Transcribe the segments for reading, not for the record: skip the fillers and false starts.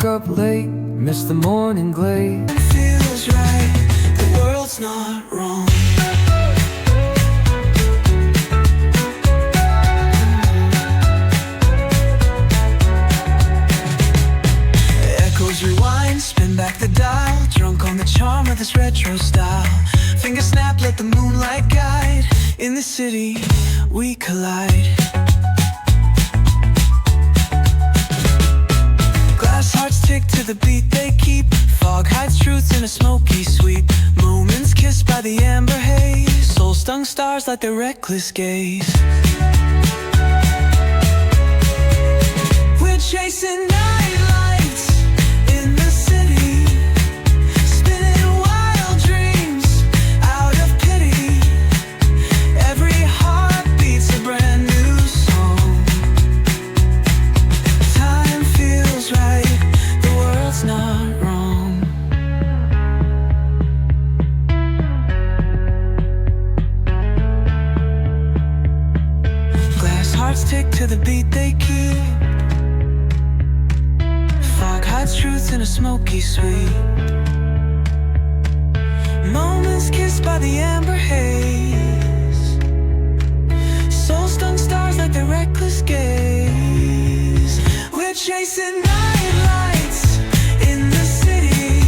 Woke up late, missed the morning glade. It feels right, the world's not wrong. Echoes rewind, spin back the dial, drunk on the charm of this retro style. Finger snap, let the moonlight guide. In the city, we collide. Glass hearts tick to the beat they keep. Fog hides truth in a smoky sweep. Moments kissed by the amber haze. Soul-stung stars light their reckless gaze. We're chasing night lights in the city, spinning wild dreams out of pity. Every heart beats a brand new song. Time feels right, the world's not wrong. Glass hearts tick to the beat they keep. Fog hides truth in a smoky sweep. Moments kissed by the amber haze. Soul-stung stars like their reckless gaze. We're chasing night lights in the city,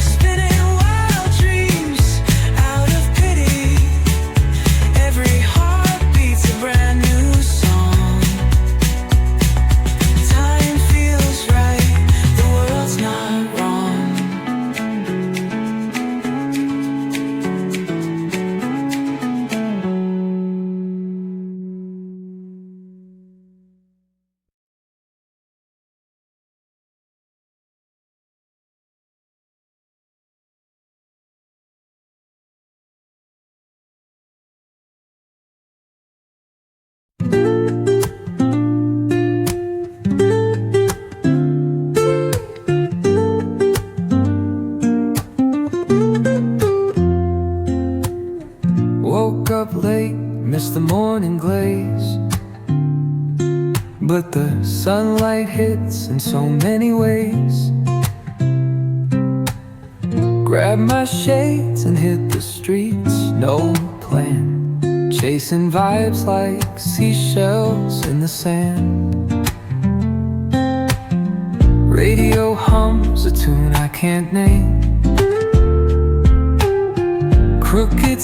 spinning wild dreams out of pity. Every heart beats a brand new song. Time feels right, the world's not wrong. Woke up late, missed the morning glaze. But the sunlight hits in so many ways. Grabbed my shades and hit the streets, no plan. Chasing vibes like seashells in the sand. Radio hums a tune I can't name. Crooked